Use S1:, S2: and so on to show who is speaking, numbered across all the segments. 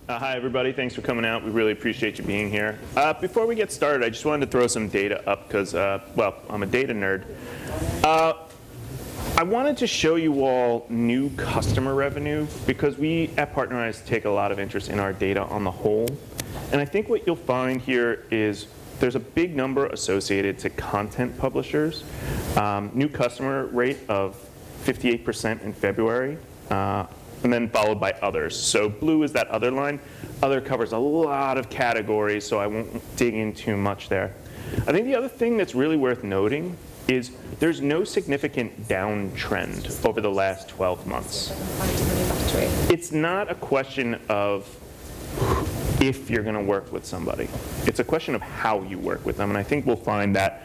S1: Hi, everybody. Thanks for coming out. We really appreciate you being here. Before we get started, I just wanted to throw some data up because, well, I'm a data nerd. I wanted to show you all new customer revenue because we at Partnerize take a lot of interest in our data on the whole. And I think what you'll find here is there's a big number associated to content publishers. New customer rate of 58% in February. And then followed by others. So blue is that other line. Other covers a lot of categories, so I won't dig in too much there. I think the other thing that's really worth noting is there's no significant downtrend over the last 12 months. It's not a question of if you're going to work with somebody. It's a question of how you work with them, and I think we'll find that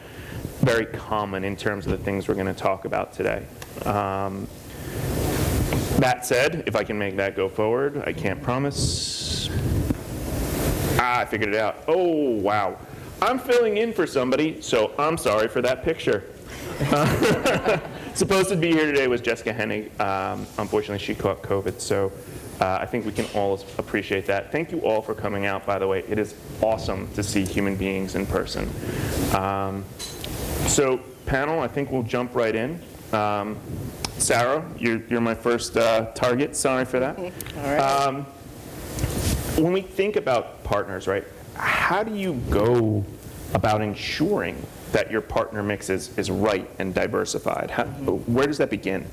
S1: very common in terms of the things we're going to talk about today. That said, if I can make that go forward, I can't promise. I figured it out. Oh, wow. I'm filling in for somebody, so I'm sorry for that picture. Supposed to be here today was Jessica Hennig. Unfortunately, she caught COVID, so I think we can all appreciate that. Thank you all for coming out, by the way. It is awesome to see human beings in person. So, panel, I think we'll jump right in. Sarah, you're my first target. Sorry for that.
S2: All right.
S1: When we think about partners, right, how do you go about ensuring that your partner mix is right and diversified? Where does that begin?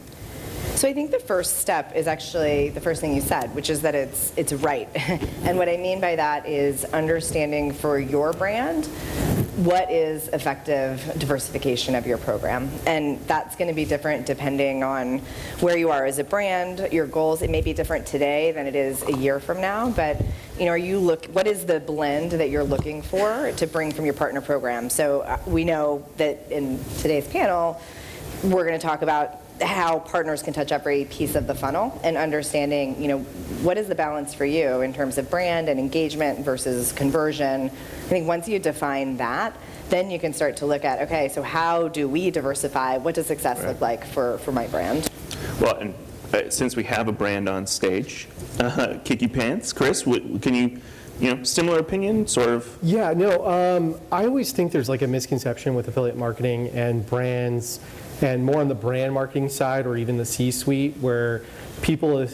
S2: So I think the first step is actually the first thing you said, which is that it's right. And what I mean by that is understanding for your brand what is effective diversification of your program. And that's going to be different depending on where you are as a brand, your goals. It may be different today than it is a year from now, but what is the blend that you're looking for to bring from your partner program? So we know that in today's panel, we're going to talk about how partners can touch every piece of the funnel and understanding, what is the balance for you in terms of brand and engagement versus conversion. I think once you define that, then you can start to look at, okay, so how do we diversify? What does success look like for my brand?
S1: Well, and since we have a brand on stage, Kickee Pants, Chris, can you, similar opinion, sort of?
S3: Yeah, no, I always think there's like a misconception with affiliate marketing and brands, and more on the brand marketing side or even the C-suite, where people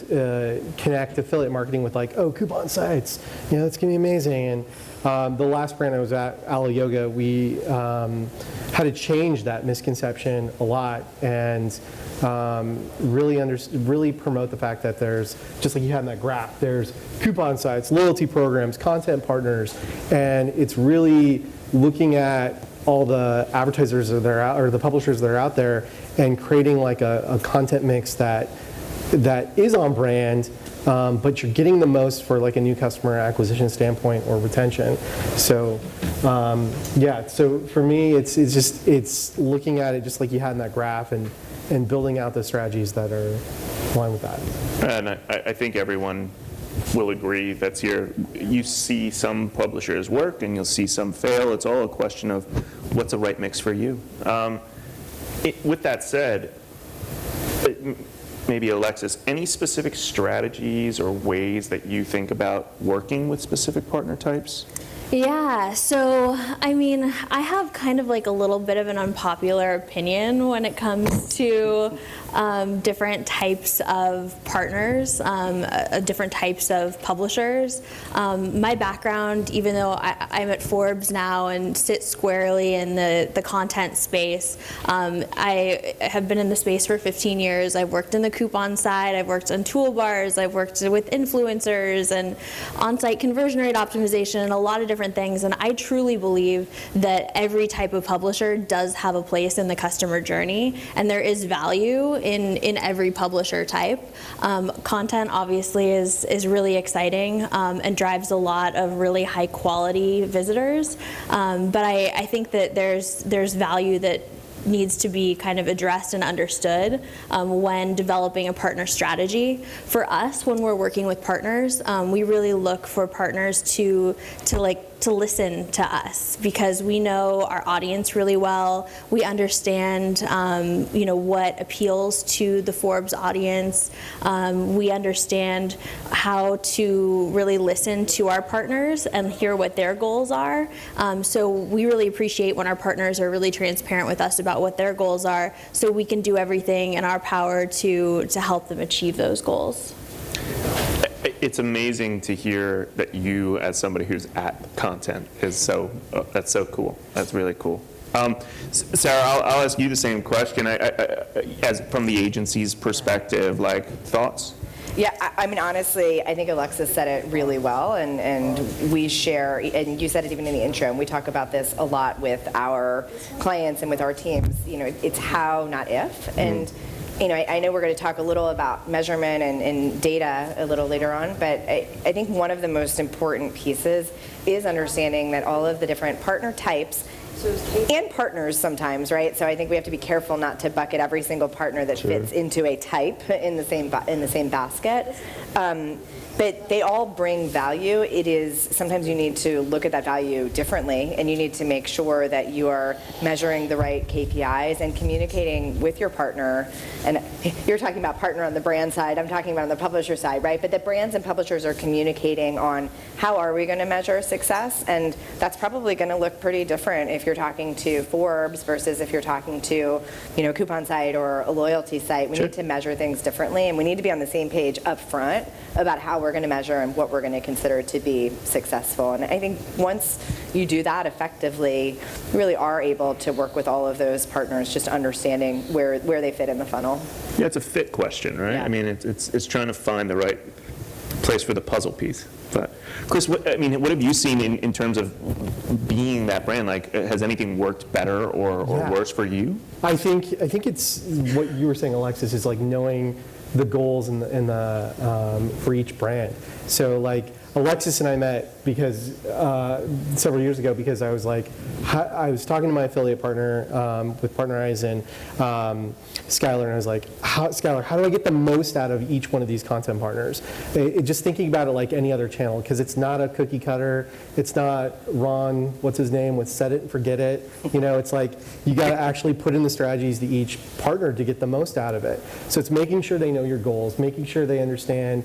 S3: connect affiliate marketing with like, oh, coupon sites, that's gonna be amazing. And the last brand I was at, Aloe Yoga, we had to change that misconception a lot and really promote the fact that there's, just like you had in that graph, there's coupon sites, loyalty programs, content partners, and it's really looking at all the advertisers that are out, or the publishers that are out there, and creating like a content mix that is on brand, but you're getting the most for like a new customer acquisition standpoint or retention. So yeah, so for me, it's looking at it just like you had in that graph and building out the strategies that are aligned with that.
S1: And I think everyone will agree that's you see some publishers work and you'll see some fail. It's all a question of what's a right mix for you. With that said, maybe Alexis, any specific strategies or ways that you think about working with specific partner types?
S4: Yeah, so I have kind of like a little bit of an unpopular opinion when it comes to different types of partners, different types of publishers. My background, even though I'm at Forbes now and sit squarely in the content space, I have been in the space for 15 years. I've worked in the coupon side, I've worked on toolbars, I've worked with influencers and on-site conversion rate optimization and a lot of different things, and I truly believe that every type of publisher does have a place in the customer journey, and there is value in every publisher type. Content obviously is really exciting and drives a lot of really high quality visitors, but I think that there's value that needs to be kind of addressed and understood when developing a partner strategy. For us, when we're working with partners, we really look for partners to to listen to us, because we know our audience really well. We understand, what appeals to the Forbes audience. We understand how to really listen to our partners and hear what their goals are. So we really appreciate when our partners are really transparent with us about what their goals are, so we can do everything in our power to help them achieve those goals.
S1: It's amazing to hear that you, as somebody who's at content, that's so cool. That's really cool. Sarah, I'll ask you the same question. As from the agency's perspective, like, thoughts?
S2: Yeah, I mean, honestly, I think Alexis said it really well, and we share, and you said it even in the intro, and we talk about this a lot with our clients and with our teams. It's how, not if. And I know we're going to talk a little about measurement and data a little later on, but I think one of the most important pieces is understanding that all of the different partner types and partners sometimes, right? So I think we have to be careful not to bucket every single partner that fits into a type in the same basket. But they all bring value. It is, sometimes you need to look at that value differently, and you need to make sure that you are measuring the right KPIs and communicating with your partner. And you're talking about partner on the brand side, I'm talking about on the publisher side, right? But the brands and publishers are communicating on how are we going to measure success, and that's probably going to look pretty different if you're talking to Forbes versus if you're talking to, a coupon site or a loyalty site. We need to measure things differently, and we need to be on the same page up front about how we're going to measure and what we're going to consider to be successful. And I think once you do that effectively, you really are able to work with all of those partners, just understanding where they fit in the funnel.
S1: Yeah, it's a fit question, right?
S2: Yeah.
S1: I mean, it's trying to find the right place for the puzzle piece. But Chris, what have you seen in terms of being that brand? Like, has anything worked better or worse for you?
S3: I think it's what you were saying, Alexis, is like knowing the goals and the for each brand. So like Alexis and I met because several years ago, because I was talking to my affiliate partner with Partnerize and Skylar, and I was like, Skylar, how do I get the most out of each one of these content partners? Just thinking about it like any other channel, because it's not a cookie cutter. It's not Ron, what's his name, with set it and forget it. It's like you got to actually put in the strategies to each partner to get the most out of it. So it's making sure they know your goals, making sure they understand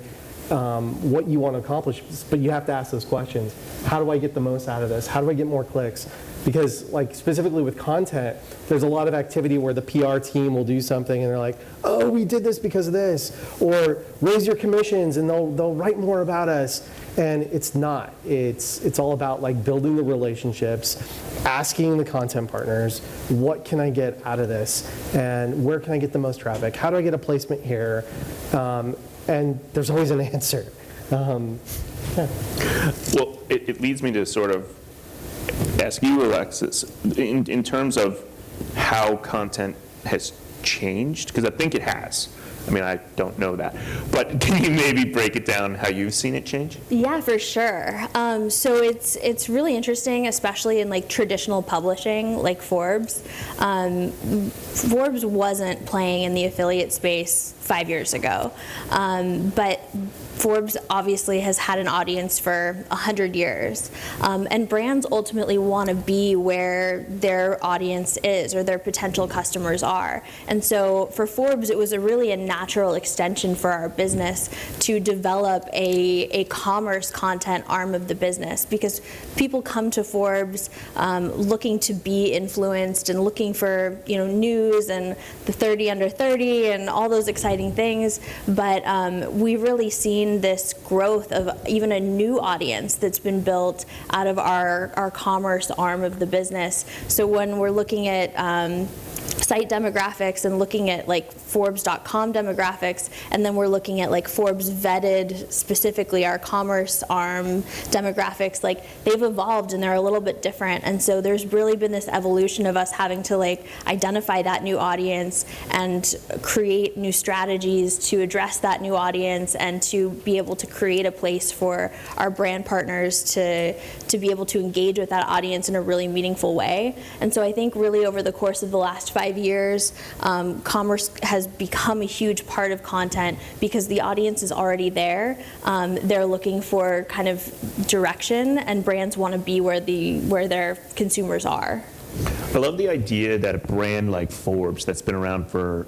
S3: what you want to accomplish, but you have to ask those questions. How do I get the most out of this? How do I get more clicks? Because like specifically with content, there's a lot of activity where the PR team will do something and they're like, oh, we did this because of this, or raise your commissions and they'll write more about us. And it's not. It's all about like building the relationships, asking the content partners, what can I get out of this? And where can I get the most traffic? How do I get a placement here? And there's always an answer.
S1: Well, it leads me to sort of ask you, Alexis, in terms of how content has changed, because I think it has. I mean, I don't know that. But can you maybe break it down how you've seen it change?
S4: Yeah, for sure. So it's really interesting, especially in like traditional publishing, like Forbes. Forbes wasn't playing in the affiliate space 5 years ago, but Forbes obviously has had an audience for 100 years, and brands ultimately want to be where their audience is or their potential customers are. And so for Forbes, it was really a natural extension for our business to develop a commerce content arm of the business, because people come to Forbes looking to be influenced and looking for news and the 30 under 30 and all those exciting things. But we've really seen this growth of even a new audience that's been built out of our commerce arm of the business. So when we're looking at site demographics and looking at like Forbes.com demographics, and then we're looking at like Forbes vetted, specifically our commerce arm demographics, like they've evolved and they're a little bit different. And so there's really been this evolution of us having to like identify that new audience and create new strategies to address that new audience and to be able to create a place for our brand partners to be able to engage with that audience in a really meaningful way. And so I think really over the course of the last 5 years, commerce has become a huge part of content because the audience is already there. They're looking for kind of direction, and brands want to be where their consumers are.
S1: I love the idea that a brand like Forbes, that's been around for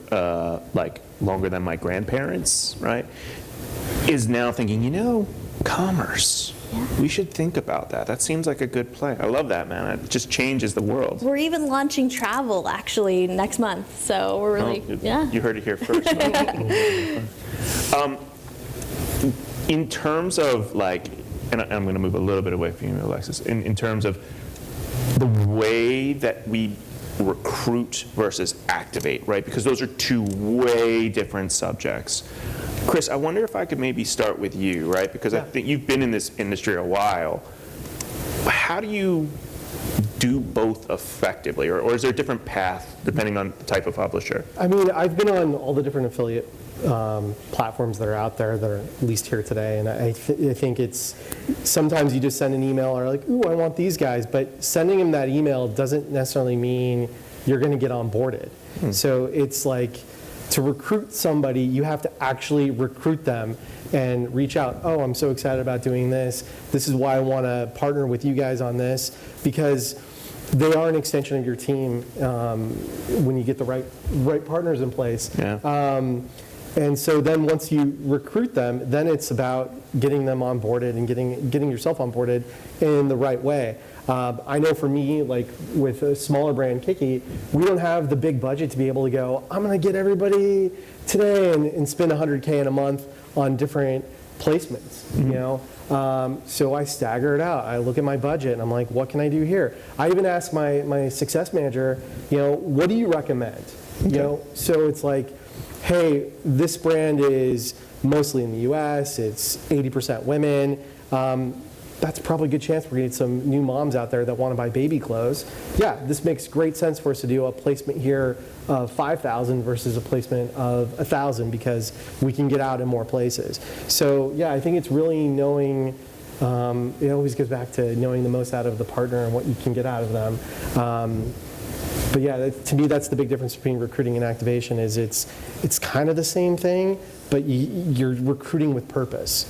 S1: like longer than my grandparents, right, is now thinking, commerce.
S4: Yeah.
S1: We should think about that. That seems like a good play. I love that, man. It just changes the world.
S4: We're even launching travel actually next month, so we're really,
S1: You heard it here first. In terms of like, and I'm going to move a little bit away from you, Alexis, in terms of the way that we recruit versus activate, right? Because those are two way different subjects. Chris, I wonder if I could maybe start with you, right? Because I think you've been in this industry a while. How do you do both effectively? Or is there a different path depending on the type of publisher?
S3: I mean, I've been on all the different affiliate platforms that are out there that are at least here today, and I think it's sometimes you just send an email or like, ooh, I want these guys, but sending them that email doesn't necessarily mean you're going to get onboarded. So it's like, to recruit somebody, you have to actually recruit them and reach out. Oh, I'm so excited about doing this. This is why I want to partner with you guys on this, because they are an extension of your team when you get the right partners in place.
S1: Yeah.
S3: And so then once you recruit them, then it's about getting them onboarded and getting yourself onboarded in the right way. I know for me, like with a smaller brand, Kickee, we don't have the big budget to be able to go, I'm going to get everybody today and spend $100K in a month on different placements, So I stagger it out. I look at my budget and I'm like, what can I do here? I even ask my success manager, what do you recommend? So it's like, hey, this brand is mostly in the US, it's 80% women. That's probably a good chance we're going to get some new moms out there that want to buy baby clothes. Yeah, this makes great sense for us to do a placement here of 5,000 versus a placement of 1,000 because we can get out in more places. So yeah, I think it's really knowing, it always goes back to knowing the most out of the partner and what you can get out of them. But yeah, to me, that's the big difference between recruiting and activation is it's kind of the same thing, but you're recruiting with purpose.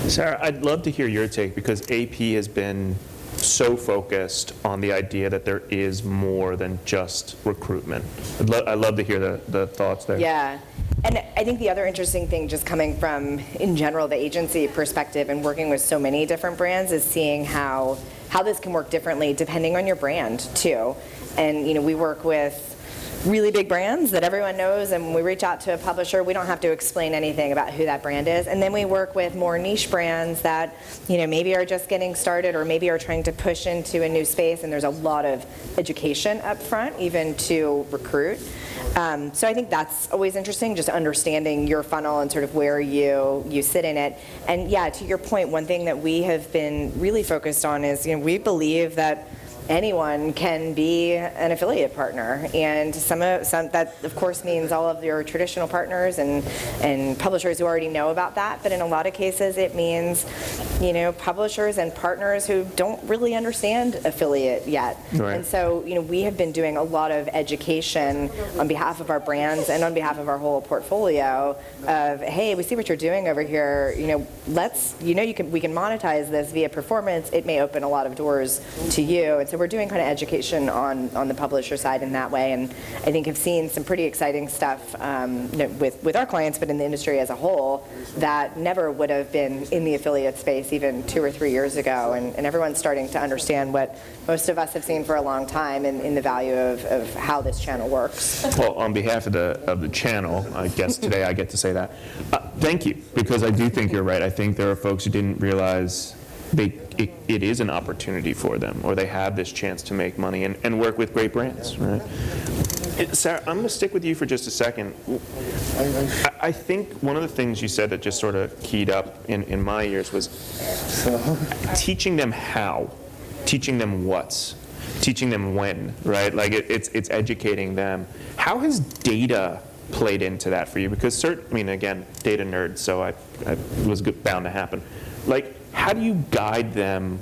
S1: Sarah, I'd love to hear your take because AP has been so focused on the idea that there is more than just recruitment. I'd love to hear the thoughts there.
S2: Yeah. And I think the other interesting thing just coming from, in general, the agency perspective and working with so many different brands is seeing how this can work differently depending on your brand, too. And, we work with really big brands that everyone knows, and when we reach out to a publisher, we don't have to explain anything about who that brand is. And then we work with more niche brands that, maybe are just getting started or maybe are trying to push into a new space, and there's a lot of education up front, even to recruit. So I think that's always interesting, just understanding your funnel and sort of where you sit in it. And yeah, to your point, one thing that we have been really focused on is, we believe that anyone can be an affiliate partner, and some that of course means all of your traditional partners and publishers who already know about that, but in a lot of cases it means publishers and partners who don't really understand affiliate yet.
S1: Right.
S2: And so we have been doing a lot of education on behalf of our brands and on behalf of our whole portfolio of, hey, we see what you're doing over here, we can monetize this via performance. It may open a lot of doors to you. And so we're doing kind of education on the publisher side in that way, and I think have seen some pretty exciting stuff with our clients, but in the industry as a whole, that never would have been in the affiliate space even 2 or 3 years ago, and everyone's starting to understand what most of us have seen for a long time in the value of how this channel works.
S1: Well, on behalf of the channel, I guess today I get to say that. Thank you, because I do think you're right. I think there are folks who didn't realize it is an opportunity for them, or they have this chance to make money and work with great brands, right? Sarah, I'm going to stick with you for just a second. I think one of the things you said that just sort of keyed up in my ears was teaching them how, teaching them what's, teaching them when, right? Like it's educating them. How has data played into that for you? Because again, data nerd, so I was bound to happen. Like, how do you guide them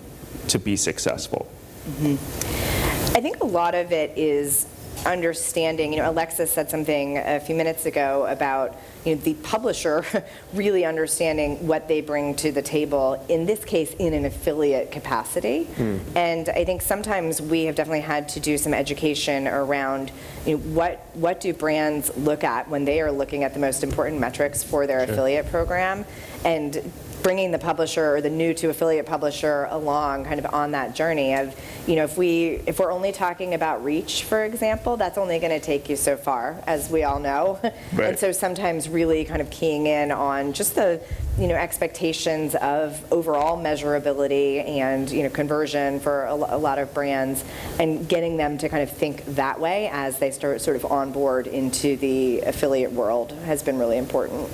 S1: to be successful?
S2: Mm-hmm. I think a lot of it is understanding, Alexis said something a few minutes ago about the publisher really understanding what they bring to the table, in this case, in an affiliate capacity. And I think sometimes we have definitely had to do some education around what do brands look at when they are looking at the most important metrics for their affiliate program, and bringing the publisher or the new to affiliate publisher along kind of on that journey of, if we're only talking about reach, for example, that's only going to take you so far, as we all know.
S1: Right.
S2: And so sometimes really kind of keying in on just the expectations of overall measurability and conversion for a lot of brands, and getting them to kind of think that way as they start sort of on board into the affiliate world has been really important.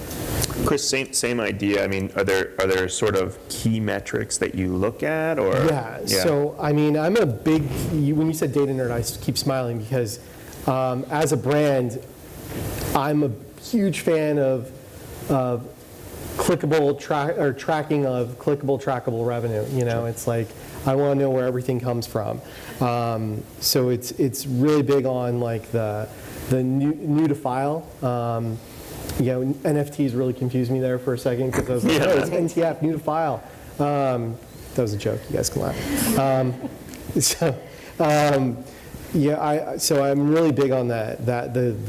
S1: Chris, same idea. I mean, are there sort of key metrics that you look at, or?
S3: Yeah. So I mean, I'm a big. When you said data nerd, I keep smiling because as a brand, I'm a huge fan of clickable tracking of clickable, trackable revenue. It's like I want to know where everything comes from. So it's really big on like the new to file. NFTs really confused me there for a second because I was like, oh, it's NTF, new to file. That was a joke. You guys can laugh. So I'm really big on the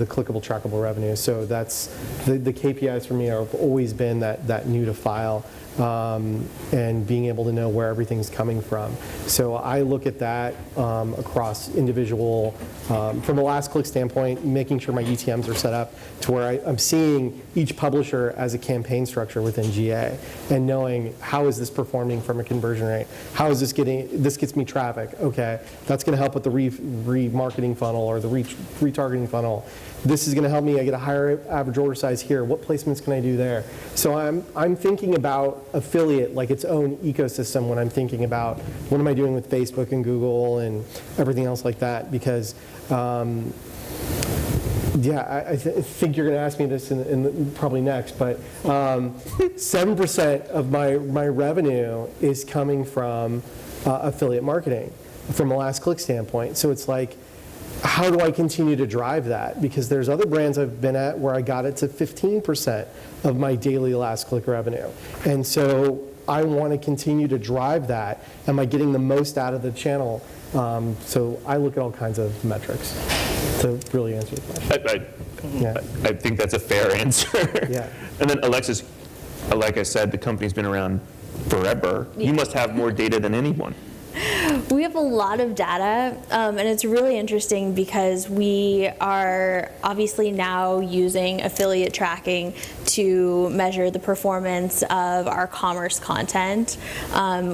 S3: clickable, trackable revenue. So that's the KPIs for me have always been that new to file. And being able to know where everything's coming from. So I look at that across individual, from a last click standpoint, making sure my UTMs are set up to where I'm seeing each publisher as a campaign structure within GA and knowing how is this performing from a conversion rate? How is this gets me traffic? Okay, that's going to help with the remarketing funnel or the retargeting funnel. This is going to help me. I get a higher average order size here. What placements can I do there? So I'm thinking about affiliate like its own ecosystem when I'm thinking about what am I doing with Facebook and Google and everything else like that. Because I think you're going to ask me this in probably next, but 7% of my revenue is coming from affiliate marketing from a last click standpoint. So it's like, how do I continue to drive that? Because there's other brands I've been at where I got it to 15% of my daily last click revenue. And so I want to continue to drive that. Am I getting the most out of the channel? So I look at all kinds of metrics to really answer the question.
S1: I think that's a fair answer.
S3: Yeah.
S1: And then Alexis, like I said, the company's been around forever.
S4: Yeah.
S1: You must have more data than anyone.
S4: We have a lot of data, and it's really interesting because we are obviously now using affiliate tracking to measure the performance of our commerce content,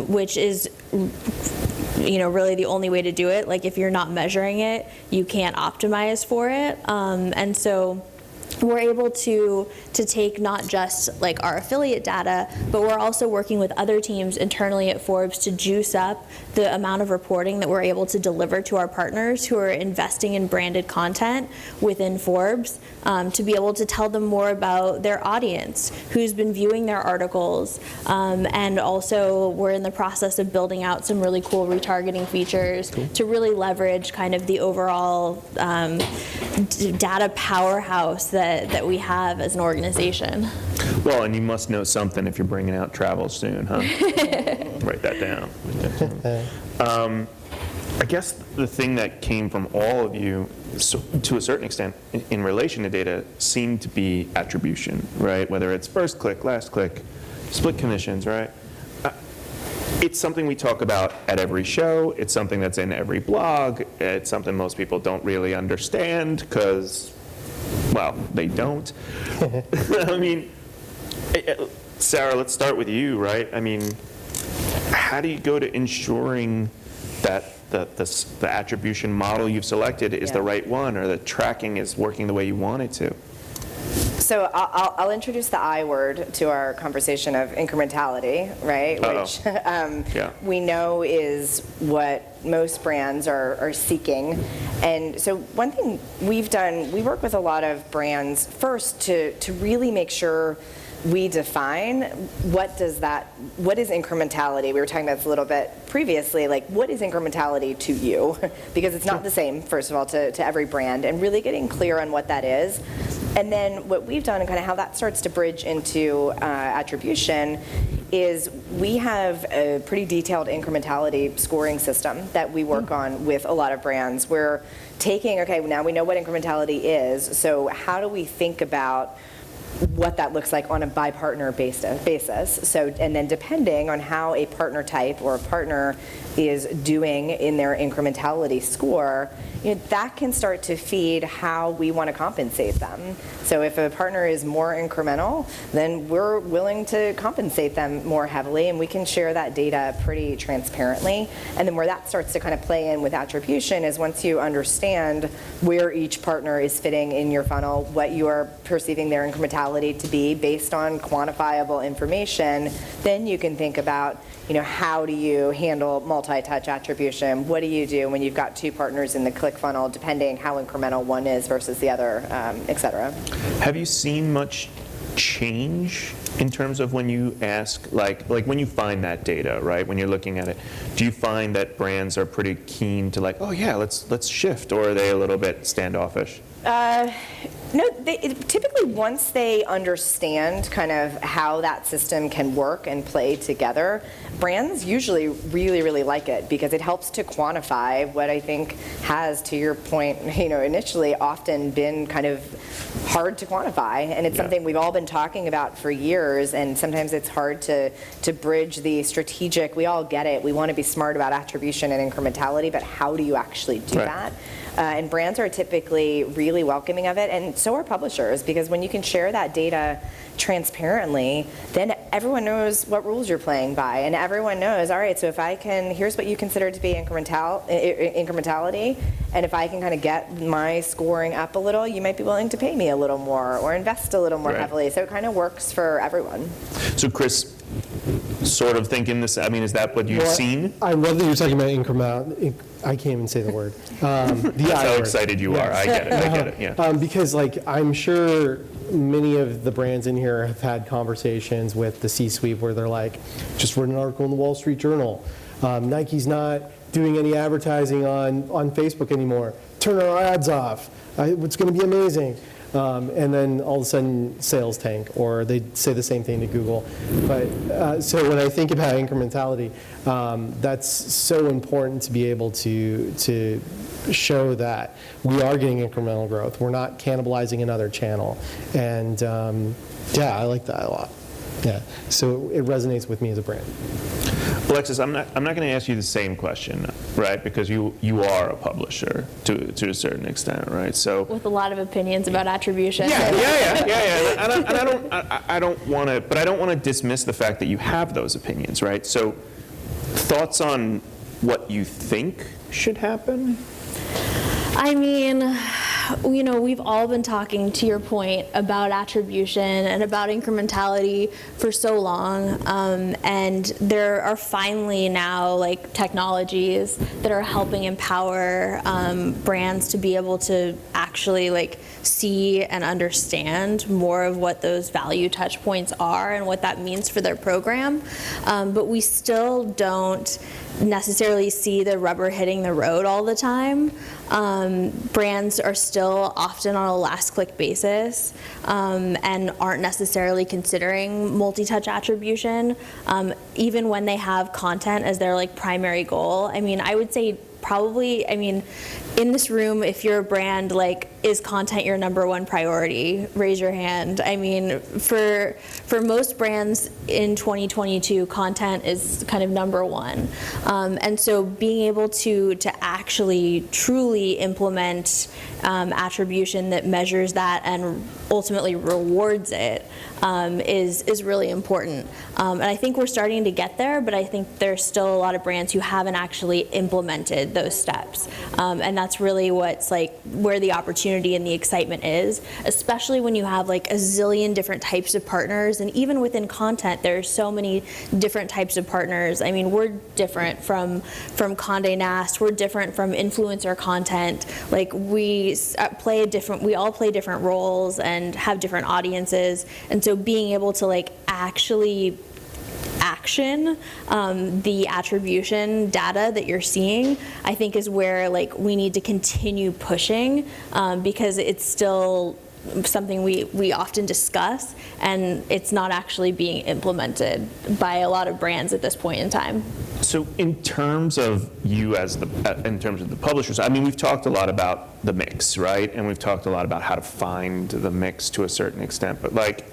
S4: which is really the only way to do it. Like if you're not measuring it, you can't optimize for it, and so we're able to take not just like our affiliate data, but we're also working with other teams internally at Forbes to juice up the amount of reporting that we're able to deliver to our partners who are investing in branded content within Forbes, to be able to tell them more about their audience, who's been viewing their articles, and also we're in the process of building out some really cool retargeting features to really leverage kind of the overall data powerhouse that we have as an organization.
S1: Well, and you must know something if you're bringing out travel soon, huh? Write that down. I guess the thing that came from all of you, so, to a certain extent, in relation to data, seemed to be attribution, right? Whether it's first click, last click, split commissions, right? It's something we talk about at every show. It's something that's in every blog. It's something most people don't really understand because, well, they don't. I mean, Sarah, let's start with you, right? I mean, how do you go to ensuring that the attribution model you've selected is the right one, or the tracking is working the way you want it to?
S2: So I'll introduce the I word to our conversation of incrementality, right? Which we know is what most brands are seeking. And so one thing we've done, we work with a lot of brands first to really make sure we define what is incrementality. We were talking about this a little bit previously, like what is incrementality to you? Because it's not the same, first of all, to every brand, and really getting clear on what that is. And then what we've done and kind of how that starts to bridge into attribution is we have a pretty detailed incrementality scoring system that we work on with a lot of brands. We're taking, okay, now we know what incrementality is, so how do we think about what that looks like on a by partner basis. So, and then depending on how a partner type or a partner is doing in their incrementality score, that can start to feed how we want to compensate them. So if a partner is more incremental, then we're willing to compensate them more heavily, and we can share that data pretty transparently. And then where that starts to kind of play in with attribution is once you understand where each partner is fitting in your funnel, what you are perceiving their incrementality to be based on quantifiable information, then you can think about, how do you handle multi-touch attribution? What do you do when you've got two partners in the click funnel, depending how incremental one is versus the other, et cetera?
S1: Have you seen much change in terms of when you ask, like when you find that data, right? When you're looking at it, do you find that brands are pretty keen to like, oh yeah, let's shift, or are they a little bit standoffish?
S2: No, typically once they understand kind of how that system can work and play together, brands usually really, really like it because it helps to quantify what I think has, to your point, initially often been kind of hard to quantify. And it's something we've all been talking about for years, and sometimes it's hard to bridge the strategic. We all get it. We want to be smart about attribution and incrementality, but how do you actually do that? And brands are typically really welcoming of it, and so are publishers, because when you can share that data transparently, then everyone knows what rules you're playing by, and everyone knows, all right, so if I can, here's what you consider to be incrementality, and if I can kind of get my scoring up a little, you might be willing to pay me a little more or invest a little more heavily. So it kind of works for everyone.
S1: So Chris, sort of thinking this, is that what you've seen?
S3: I love that you're talking about incremental. I can't even say the word.
S1: That's how excited you are. I get it. Yeah.
S3: Because I'm sure many of the brands in here have had conversations with the C-suite where they're like, just read an article in the Wall Street Journal. Nike's not doing any advertising on Facebook anymore. Turn our ads off. It's going to be amazing. And then all of a sudden sales tank, or they say the same thing to Google. But so when I think about incrementality, that's so important to be able to show that we are getting incremental growth. We're not cannibalizing another channel. And I like that a lot. Yeah, so it resonates with me as a brand.
S1: Alexis, I'm not going to ask you the same question, right? Because you are a publisher to a certain extent, right? So
S4: with a lot of opinions about attribution.
S1: Yeah. And I don't want to dismiss the fact that you have those opinions, right? So thoughts on what you think should happen?
S4: We've all been talking, to your point, about attribution and about incrementality for so long, and there are finally now technologies that are helping empower brands to be able to actually see and understand more of what those value touch points are and what that means for their program, but we still don't necessarily see the rubber hitting the road all the time. Brands are still often on a last click basis and aren't necessarily considering multi-touch attribution, even when they have content as their primary goal. I would say probably, in this room, if you're a brand, is content your number one priority? Raise your hand. For most brands in 2022, content is kind of number one. And so being able to actually truly implement attribution that measures that and ultimately rewards it is really important. And I think we're starting to get there, but I think there's still a lot of brands who haven't actually implemented those steps. And that's really what's like where the opportunity and the excitement is, especially when you have like a zillion different types of partners. And even within content, there's so many different types of partners. I mean, we're different from Condé Nast, we're different from influencer content. Like we all play different roles and have different audiences. And so being able to like actually action the attribution data that you're seeing, I think is where like we need to continue pushing, because it's still something we often discuss, and it's not actually being implemented by a lot of brands at this point in time.
S1: So in terms of you as in terms of the publishers, I mean, we've talked a lot about the mix, right? And we've talked a lot about how to find the mix to a certain extent, but like,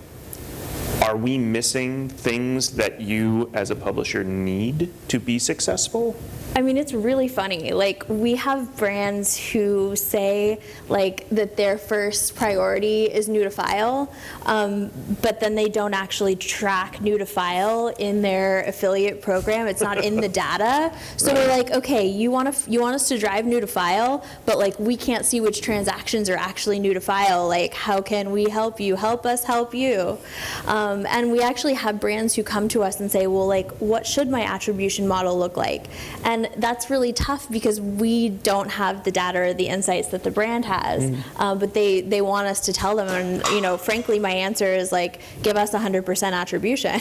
S1: are we missing things that you as a publisher need to be successful?
S4: I mean, it's really funny. Like, we have brands who say like that their first priority is new to file, but then they don't actually track new to file in their affiliate program. It's not in the data. So we're like, okay, you want us to drive new to file, but like we can't see which transactions are actually new to file. Like, how can we help you? Help us help you. And we actually have brands who come to us and say, well, like, what should my attribution model look like? And that's really tough because we don't have the data or the insights that the brand has. But they want us to tell them, and you know, frankly, my answer is like, give us 100% attribution.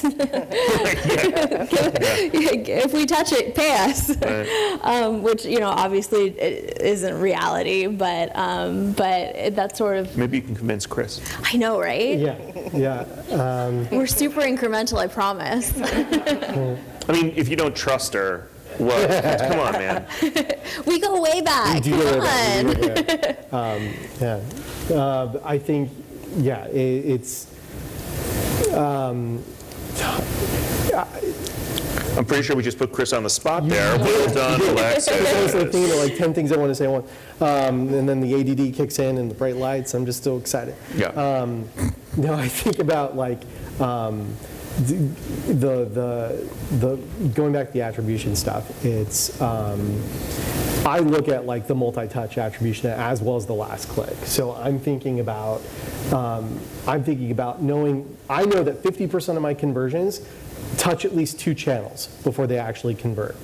S4: If we touch it, pay us. Which, you know, obviously it isn't reality, but that's sort of.
S1: Maybe you can convince Chris.
S4: I know, right?
S3: Yeah.
S4: We're super incremental, I promise.
S3: Mm-hmm.
S1: I mean, if you don't trust her, what? Come on, man.
S4: We go way back.
S3: You do
S4: Come
S3: go way
S4: on.
S3: back. I think, yeah, it's.
S1: I'm pretty sure we just put Chris on the spot there. Well done, Alexis.
S3: I was thinking of like 10 things I want to say at once. And then the ADD kicks in and the bright lights. I'm just so excited.
S1: Yeah.
S3: No, I think about like the going back to the attribution stuff. It's I look at like the multi-touch attribution as well as the last click. So I'm thinking about knowing. I know that 50% of my conversions touch at least 2 channels before they actually convert.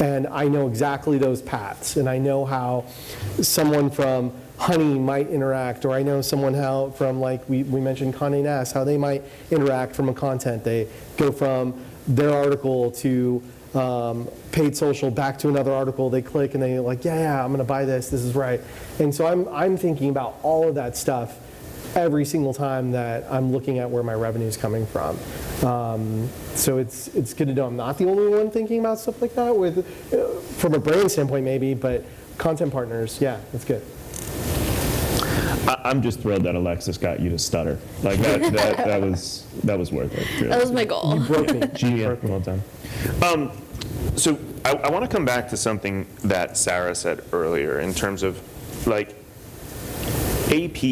S3: And I know exactly those paths, and I know how someone from Honey might interact, or I know someone how from, like we mentioned Condé Nast, how they might interact from a content. They go from their article to paid social back to another article. They click and they like, yeah, I'm gonna buy this is right. And so I'm thinking about all of that stuff every single time that I'm looking at where my revenue is coming from. So it's good to know I'm not the only one thinking about stuff like that from a brand standpoint maybe, but content partners, yeah, that's good.
S5: I'm just thrilled that Alexis got you to stutter. Like that was worth it. Really.
S4: That was my goal.
S3: You broke me.
S5: Yeah, well done.
S1: So I want to come back to something that Sarah said earlier in terms of like AP,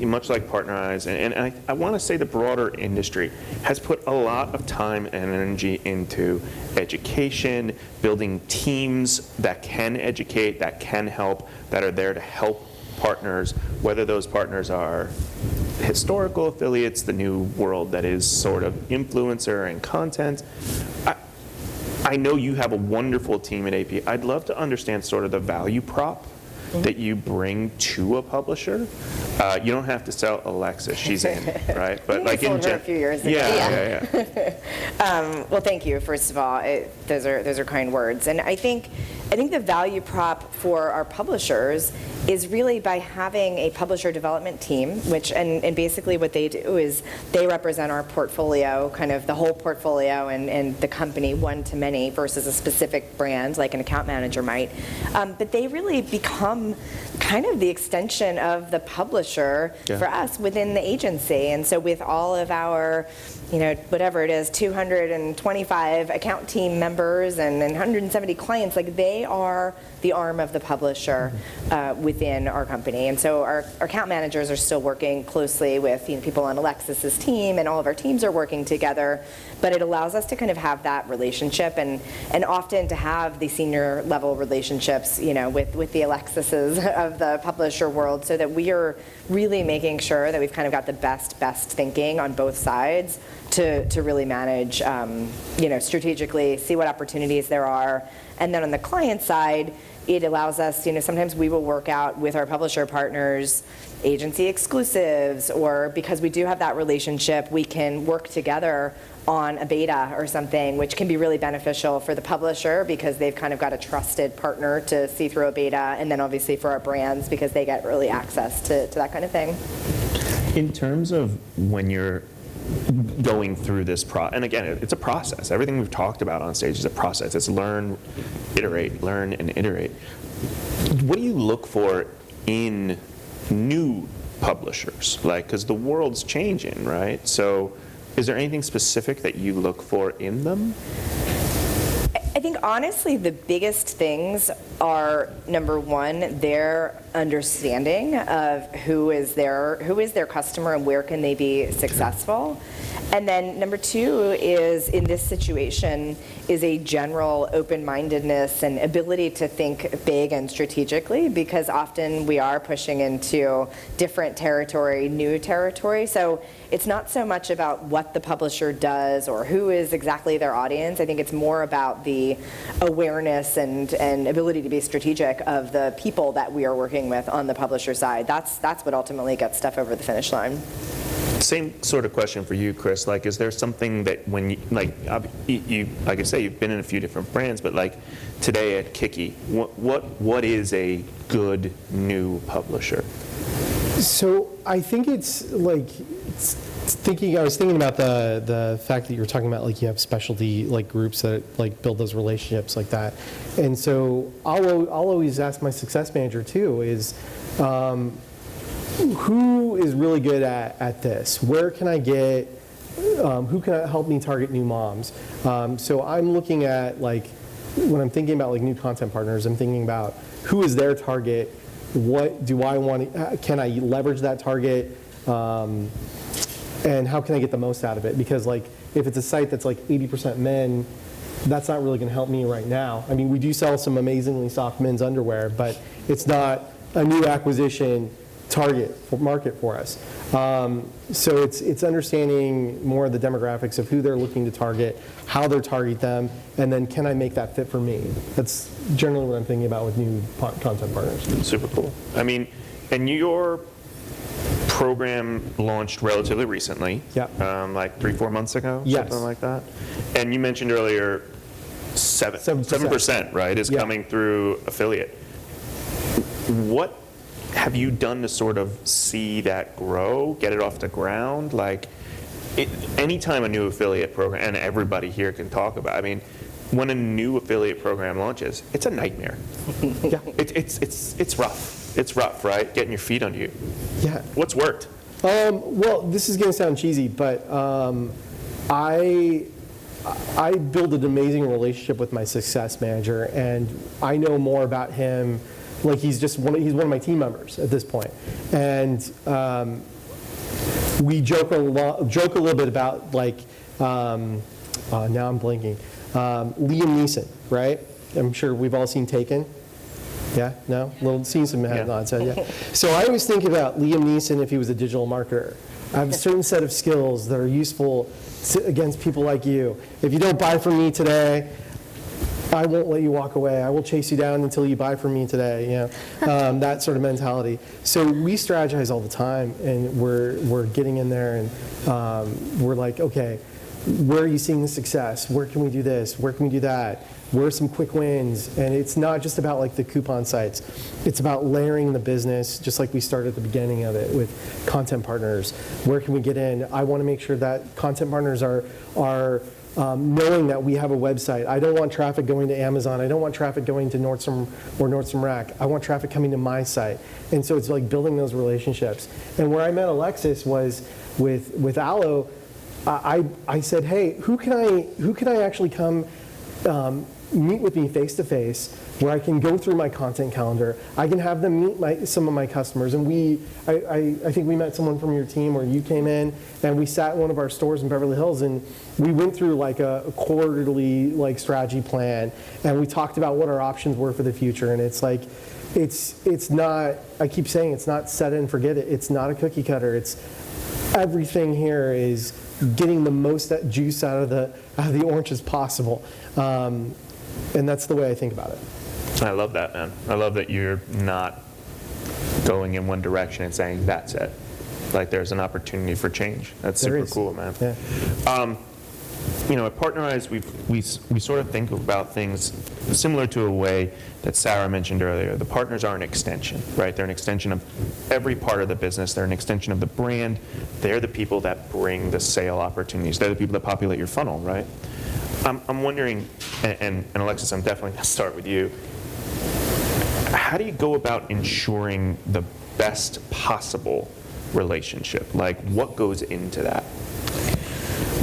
S1: much like Partnerize, and I want to say the broader industry has put a lot of time and energy into education, building teams that can educate, that can help, that are there to help partners, whether those partners are historical affiliates, the new world that is sort of influencer and content. I know you have a wonderful team at AP. I'd love to understand sort of the value prop that you bring to a publisher. You don't have to sell Alexis, she's in, right? But like in
S2: a few years ago.
S1: Yeah.
S2: Well, thank you, first of all. Those are kind words. And I think the value prop for our publishers is really by having a publisher development team, which, and basically what they do is they represent our portfolio, kind of the whole portfolio and the company one to many versus a specific brand like an account manager might. But they really become kind of the extension of the publisher for us within the agency. And so with all of our, whatever it is, 225 account team members and 170 clients, like they are the arm of the publisher within our company. And so our account managers are still working closely with people on Alexis's team, and all of our teams are working together. but it allows us to kind of have that relationship and often to have the senior level relationships, with the Alexises of the publisher world, so that we are really making sure that we've kind of got the best thinking on both sides to really manage, strategically, see what opportunities there are. And then on the client side, it allows us, sometimes we will work out with our publisher partners agency exclusives, or because we do have that relationship, we can work together on a beta or something, which can be really beneficial for the publisher because they've kind of got a trusted partner to see through a beta, and then obviously for our brands because they get early access to that kind of thing.
S1: In terms of when you're going through this and again, it's a process. Everything we've talked about on stage is a process. It's learn, learn and iterate. What do you look for in new publishers? Because the world's changing, right? So is there anything specific that you look for in them?
S2: I think honestly the biggest things are, number one, their understanding of who is their customer and where can they be successful. And then number two is, in this situation, is a general open-mindedness and ability to think big and strategically, because often we are pushing into different territory, new territory. So it's not so much about what the publisher does or who is exactly their audience. I think it's more about the awareness and ability to be strategic of the people that we are working with on the publisher side. That's what ultimately gets stuff over the finish line.
S1: Same sort of question for you, Chris. Is there something that when you, like I say, you've been in a few different brands, but today at Kickee, what is a good new publisher?
S3: So I think I was thinking about the fact that you were talking about you have specialty groups that build those relationships like that, and so I'll always ask my success manager too is. Who is really good at this? Where can I get, who can help me target new moms? So I'm looking at, when I'm thinking about new content partners, I'm thinking about who is their target, what do I want, can I leverage that target, and how can I get the most out of it? Because if it's a site that's 80% men, that's not really gonna help me right now. I mean, we do sell some amazingly soft men's underwear, but it's not a new acquisition market for us. So it's understanding more of the demographics of who they're looking to target, how they're target them, and then can I make that fit for me? That's generally what I'm thinking about with new content partners.
S1: Super cool. I mean, and your program launched relatively recently.
S3: Yeah.
S1: 3-4 months ago,
S3: yes.
S1: Something like that. And you mentioned earlier 7%, right, is coming through affiliate. What have you done to sort of see that grow, get it off the ground? Anytime a new affiliate program, and everybody here can talk about, when a new affiliate program launches, it's a nightmare.
S3: Yeah.
S1: It's rough. It's rough, right? Getting your feet under you.
S3: Yeah.
S1: What's worked?
S3: Well, this is going to sound cheesy, but I built an amazing relationship with my success manager, and I know more about him. He's one of my team members at this point, and we joke a little bit about now I'm blanking. Liam Neeson, right? I'm sure we've all seen Taken. Yeah, no, seen some head nods. Yeah. So I always think about Liam Neeson if he was a digital marketer. I have a certain set of skills that are useful against people like you. If you don't buy from me today, I won't let you walk away. I will chase you down until you buy from me today. That sort of mentality. So we strategize all the time, and we're getting in there, and we're okay, where are you seeing the success? Where can we do this? Where can we do that? Where are some quick wins? And it's not just about the coupon sites. It's about layering the business, just like we started at the beginning of it with content partners. Where can we get in? I want to make sure that content partners are knowing that we have a website. I don't want traffic going to Amazon. I don't want traffic going to Nordstrom or Nordstrom Rack. I want traffic coming to my site. And so it's building those relationships. And where I met Alexis was with Allo. I said, hey, who can I actually come meet with me face to face, where I can go through my content calendar. I can have them meet some of my customers. And I think we met someone from your team where you came in and we sat in one of our stores in Beverly Hills and we went through like a quarterly like strategy plan and we talked about what our options were for the future. And it's like, it's not, I keep saying it's not set it and forget it. It's not a cookie cutter. It's everything here is getting the most that juice out of the orange as possible. And that's the way I think about it.
S1: I love that, man. I love that you're not going in one direction and saying, that's it. Like there's an opportunity for change. That's super cool, man.
S3: Yeah.
S1: You know, at Partnerize, we sort of think about things similar to a way that Sarah mentioned earlier. The partners are an extension, right? They're an extension of every part of the business. They're an extension of the brand. They're the people that bring the sale opportunities. They're the people that populate your funnel, right? I'm wondering, and Alexis, I'm definitely going to start with you. How do you go about ensuring the best possible relationship? Like, what goes into that?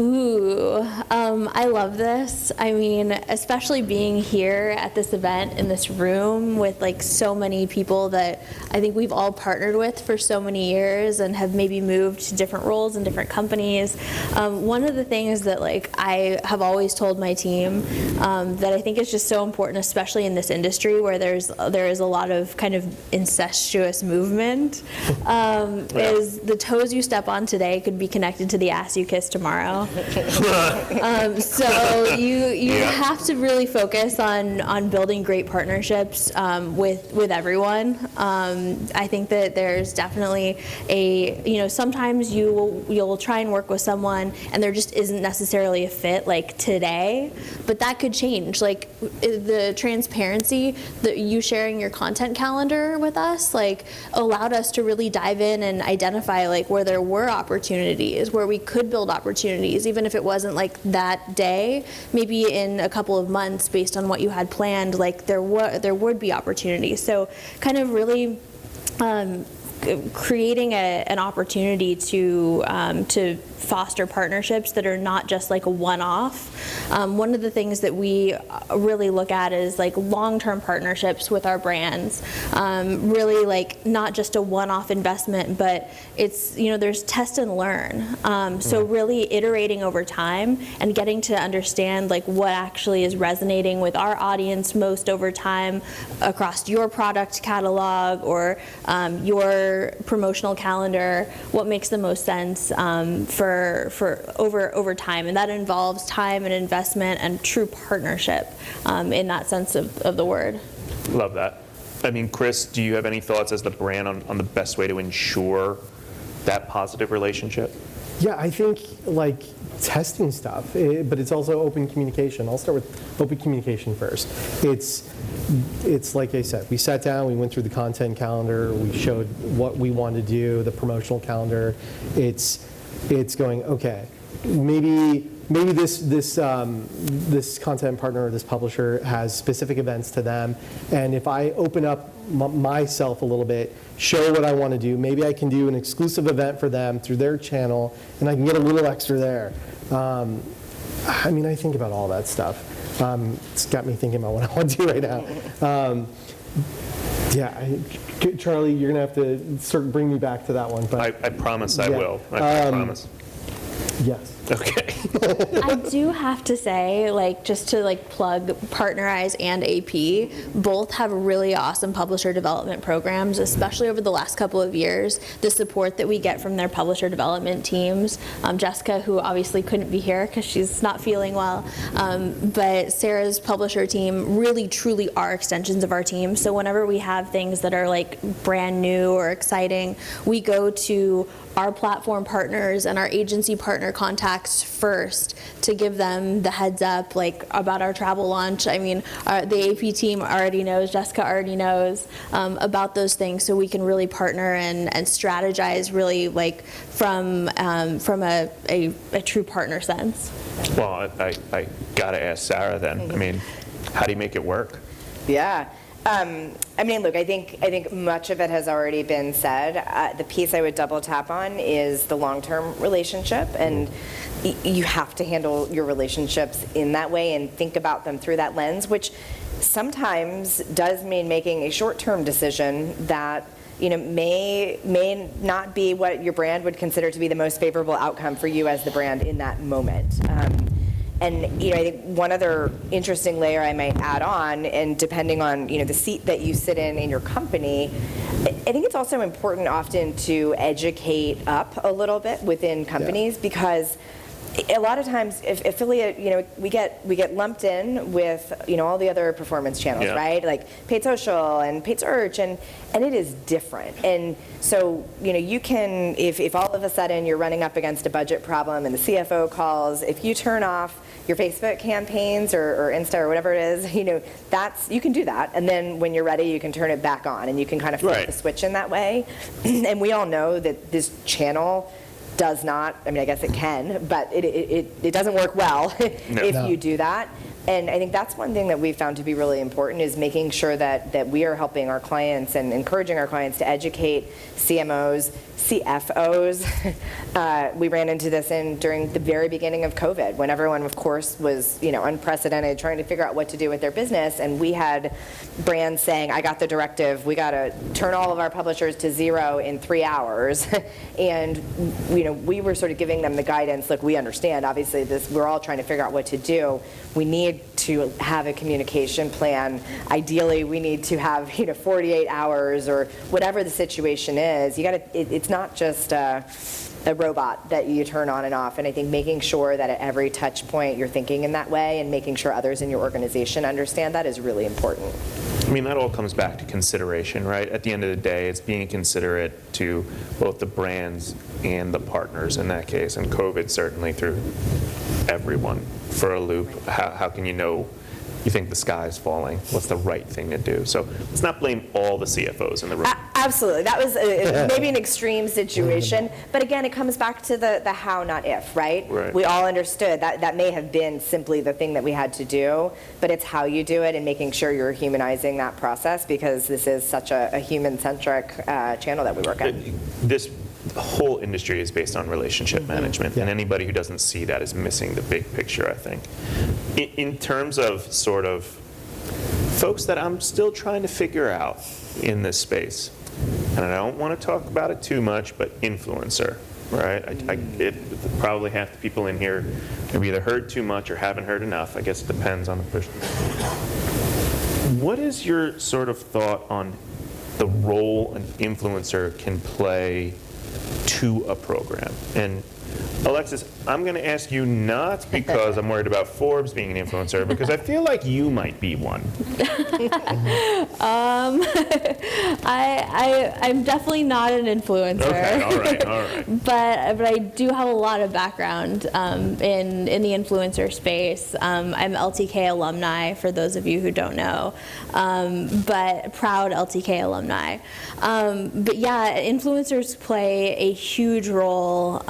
S4: Ooh, I love this. I mean, especially being here at this event in this room with like so many people that I think we've all partnered with for so many years and have maybe moved to different roles in different companies. One of the things that like I have always told my team that I think is just so important, especially in this industry where there is a lot of kind of incestuous movement, is the toes you step on today could be connected to the ass you kiss tomorrow. So you have to really focus on building great partnerships with everyone. I think that there's definitely sometimes you'll try and work with someone and there just isn't necessarily a fit like today, but that could change. Like the transparency that you sharing your content calendar with us like allowed us to really dive in and identify like where there were opportunities, where we could build opportunities, even if it wasn't like that day, maybe in a couple of months based on what you had planned, like there would be opportunities. So kind of really creating an opportunity to foster partnerships that are not just like a one-off. One of the things that we really look at is like long-term partnerships with our brands. Really like not just a one-off investment, but it's, there's test and learn. So really iterating over time and getting to understand like what actually is resonating with our audience most over time across your product catalog or your promotional calendar, what makes the most sense for over time, and that involves time and investment and true partnership in that sense of the word.
S1: Love that. I mean, Chris, do you have any thoughts as the brand on the best way to ensure that positive relationship?
S3: Yeah, I think like testing stuff, but it's also open communication. I'll start with open communication first. It's like I said, we sat down, we went through the content calendar, we showed what we wanted to do, the promotional calendar. It's going, okay, maybe this content partner or this publisher has specific events to them, and if I open up myself a little bit, show what I want to do, maybe I can do an exclusive event for them through their channel, and I can get a little extra there. I mean, I think about all that stuff. It's got me thinking about what I want to do right now. Charlie, you're going to have to sort of bring me back to that one. But
S1: I promise I will. I promise.
S3: Yes.
S1: Okay.
S4: I do have to say, like, just to like plug Partnerize and AP, both have really awesome publisher development programs, especially over the last couple of years. The support that we get from their publisher development teams, Jessica, who obviously couldn't be here because she's not feeling well, but Sarah's publisher team really truly are extensions of our team. So whenever we have things that are like brand new or exciting, we go to our platform partners and our agency partner contacts first to give them the heads up like about our travel launch. I mean, the AP team already knows, Jessica already knows about those things, so we can really partner and strategize really like from a true partner sense.
S1: Well, I gotta ask Sarah then. I mean, how do you make it work?
S2: Yeah. I mean, look, I think much of it has already been said. The piece I would double tap on is the long-term relationship, and you have to handle your relationships in that way and think about them through that lens, which sometimes does mean making a short-term decision that may not be what your brand would consider to be the most favorable outcome for you as the brand in that moment. And I think one other interesting layer I might add on, and depending on the seat that you sit in your company, I think it's also important often to educate up a little bit within companies, because a lot of times, if affiliate, we get lumped in with all the other performance channels, right? Like paid social and paid search, and it is different. And so you can, if all of a sudden you're running up against a budget problem and the CFO calls, if you turn off your Facebook campaigns or Insta or whatever it is, you can do that, and then when you're ready, you can turn it back on, and you can kind of flip the switch in that way. And we all know that this channel does not, I mean, I guess it can, but it doesn't work well if you do that. And I think that's one thing that we've found to be really important, is making sure that we are helping our clients and encouraging our clients to educate CMOs, CFOs. We ran into this during the very beginning of COVID, when everyone, of course, was unprecedented, trying to figure out what to do with their business. And we had brands saying, I got the directive, we got to turn all of our publishers to 0 in 3 hours. And we were sort of giving them the guidance, look, we understand, obviously, we're all trying to figure out what to do. We need to have a communication plan. Ideally, we need to have 48 hours or whatever the situation is. It's not just a robot that you turn on and off. And I think making sure that at every touch point you're thinking in that way, and making sure others in your organization understand that, is really important.
S1: I mean, that all comes back to consideration, right? At the end of the day, it's being considerate to both the brands and the partners in that case. And COVID certainly threw everyone for a loop. How can you think the sky's falling? What's the right thing to do? So let's not blame all the CFOs in the room.
S2: Absolutely. That was maybe an extreme situation. But again, it comes back to the how, not if, right? We all understood that may have been simply the thing that we had to do, but it's how you do it and making sure you're humanizing that process, because this is such a human-centric channel that we work in.
S1: This whole industry is based on relationship management, and anybody who doesn't see that is missing the big picture, I think. In terms of sort of folks that I'm still trying to figure out in this space, and I don't want to talk about it too much, but influencer, right? Probably half the people in here have either heard too much or haven't heard enough. I guess it depends on the person. What is your sort of thought on the role an influencer can play to a program? And Alexis, I'm going to ask you not because I'm worried about Forbes being an influencer, because I feel like you might be one.
S4: I'm definitely not an influencer.
S1: Okay, all right.
S4: But I do have a lot of background in the influencer space. I'm LTK alumni, for those of you who don't know, but proud LTK alumni. But yeah, influencers play a huge role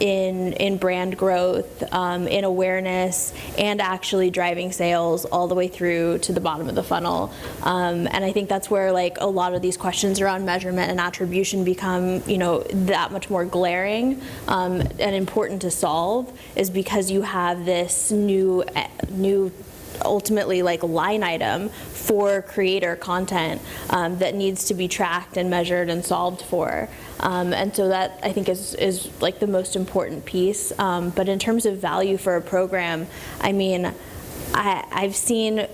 S4: in brand growth, in awareness, and actually driving sales all the way through to the bottom of the funnel. And I think that's where like a lot of these questions around measurement and attribution become that much more glaring and important to solve, is because you have this new ultimately like line item for creator content that needs to be tracked and measured and solved for. And so that I think is like the most important piece. But in terms of value for a program, I mean, I've seen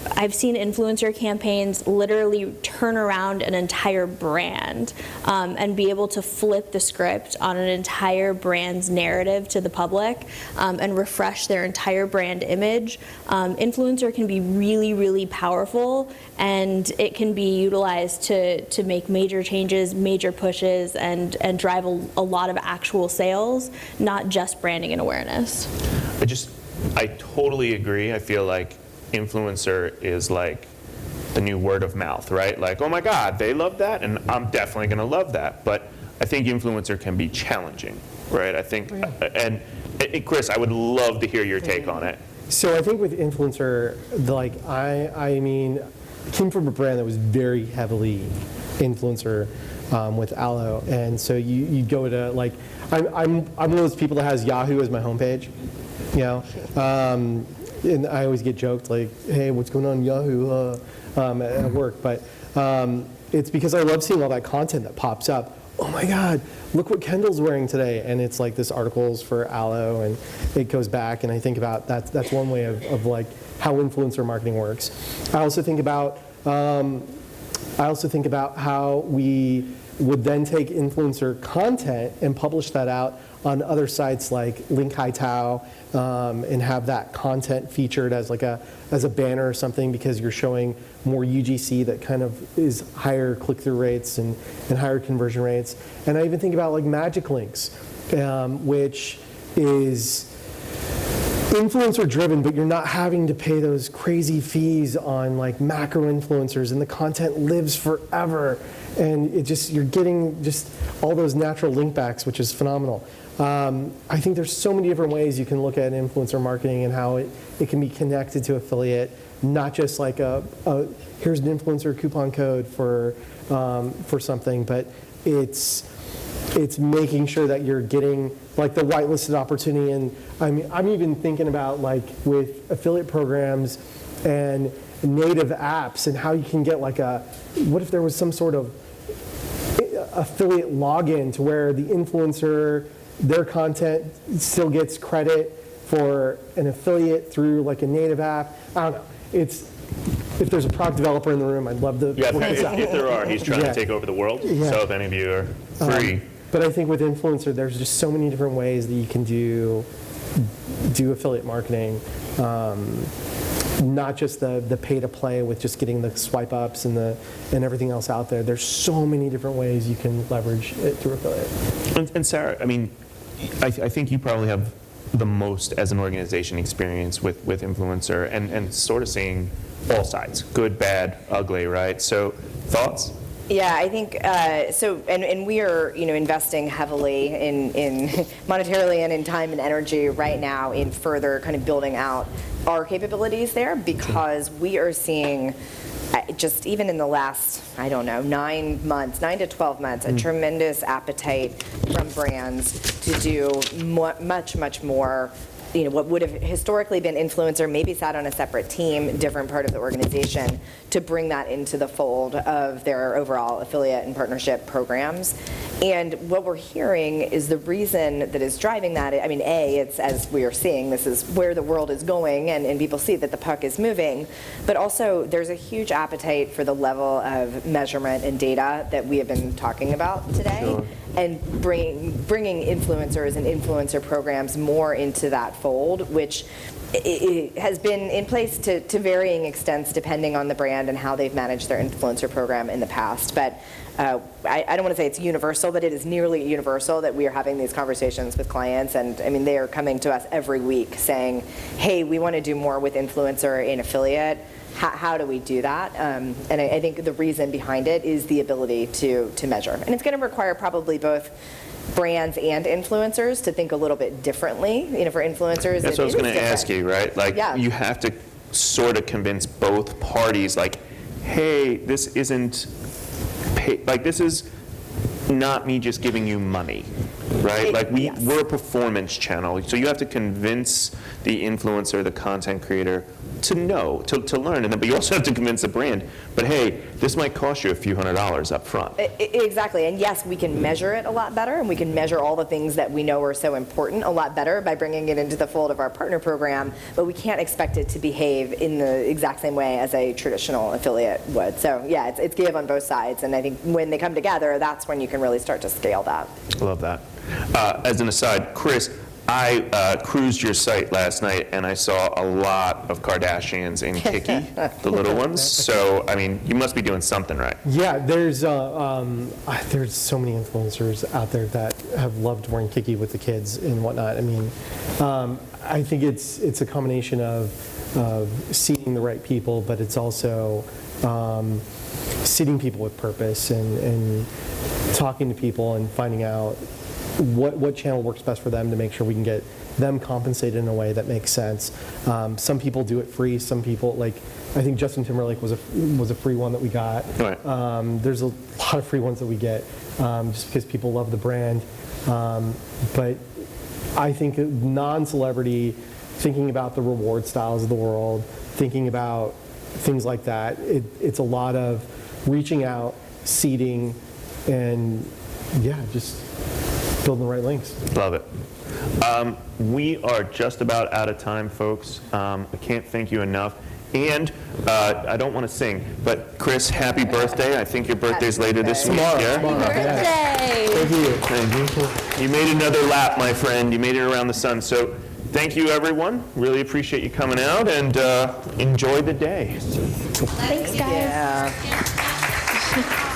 S4: influencer campaigns literally turn around an entire brand and be able to flip the script on an entire brand's narrative to the public and refresh their entire brand image. Influencer can be really, really powerful, and it can be utilized to make major changes, major pushes, and drive a lot of actual sales, not just branding and awareness.
S1: I totally agree. I feel like influencer is like the new word of mouth, right? Like, oh my God, they love that, and I'm definitely going to love that. But I think influencer can be challenging, right? I think, and Chris, I would love to hear your take on it.
S3: So I think with influencer, like I mean, came from a brand that was very heavily influencer with Aloe, and so you go to like, I'm one of those people that has Yahoo as my homepage, you know, and I always get joked like, hey, what's going on Yahoo at work, but it's because I love seeing all that content that pops up. Oh my God, look what Kendall's wearing today. And it's like this article's for Aloe, and it goes back, and I think about that's one way of like how influencer marketing works. I also think about how we would then take influencer content and publish that out on other sites like Link Hai Tao, and have that content featured as like as a banner or something, because you're showing more UGC that kind of is higher click-through rates and higher conversion rates. And I even think about like magic links, which is influencer driven, but you're not having to pay those crazy fees on like macro influencers, and the content lives forever. And it just, you're getting just all those natural link backs, which is phenomenal. I think there's so many different ways you can look at influencer marketing and how it can be connected to affiliate, not just like here's an influencer coupon code for something, but it's making sure that you're getting like the whitelisted opportunity. And I'm even thinking about like with affiliate programs and native apps, and how you can get like what if there was some sort of affiliate login to where the influencer, their content still gets credit for an affiliate through like a native app. I don't know. If there's a product developer in the room, I'd love to.
S1: Yeah, if there are, he's trying to take over the world.
S3: Yeah.
S1: So if any of you are free.
S3: But I think with influencer, there's just so many different ways that you can do affiliate marketing. Not just the pay to play with just getting the swipe ups and everything else out there. There's so many different ways you can leverage it through affiliate.
S1: And Sarah, I mean, I think you probably have the most as an organization experience with influencer and sort of seeing all sides, good, bad, ugly, right? So thoughts?
S2: Yeah, I think so, and we are, investing heavily in monetarily and in time and energy right now in further kind of building out our capabilities there, because we are seeing just even in the last, 9 to 12 months, a tremendous appetite from brands to do much more. What would have historically been influencer, maybe sat on a separate team, different part of the organization, to bring that into the fold of their overall affiliate and partnership programs. And what we're hearing is the reason that is driving that, it's as we are seeing, this is where the world is going, and people see that the puck is moving, but also there's a huge appetite for the level of measurement and data that we have been talking about today. Sure. And bringing influencers and influencer programs more into that fold, which it has been in place to varying extents depending on the brand and how they've managed their influencer program in the past. But I don't want to say it's universal, but it is nearly universal that we are having these conversations with clients. And they are coming to us every week saying, hey, we want to do more with influencer in affiliate. How do we do that? And I think the reason behind it is the ability to measure. And it's going to require probably both brands and influencers to think a little bit differently. For influencers,
S1: that's what I was going to ask you, right? Like,
S2: yeah.
S1: You have to sort of convince both parties, like, hey, this isn't this is not me just giving you money, right? We're a performance channel, so you have to convince the influencer, the content creator, to know, to learn, but you also have to convince the brand, but hey, this might cost you a few $100s up front.
S2: Exactly, and yes, we can measure it a lot better, and we can measure all the things that we know are so important a lot better by bringing it into the fold of our partner program, but we can't expect it to behave in the exact same way as a traditional affiliate would. So yeah, it's give on both sides, and I think when they come together, that's when you can really start to scale that.
S1: I love that. As an aside, Chris, I cruised your site last night and I saw a lot of Kardashians in Kickee, the little ones. So, you must be doing something right.
S3: Yeah, there's so many influencers out there that have loved wearing Kickee with the kids and whatnot. I think it's a combination of seeing the right people, but it's also seating people with purpose and talking to people and finding out what channel works best for them to make sure we can get them compensated in a way that makes sense. Some people do it free. Some people, like, I think Justin Timberlake was a free one that we got.
S1: Right.
S3: There's a lot of free ones that we get just because people love the brand. But I think non-celebrity, thinking about the reward styles of the world, thinking about things like that, it's a lot of reaching out, seeding, and yeah, just building the right links.
S1: Love it. We are just about out of time, folks. I can't thank you enough. And I don't want to sing, but Chris, happy birthday. I think your birthday's later this week. Yeah?
S3: Tomorrow.
S4: Birthday!
S3: Thank you.
S1: Thank you. You made another lap, my friend. You made it around the sun. So thank you, everyone. Really appreciate you coming out, and enjoy the day.
S4: Thanks, guys.
S2: Yeah.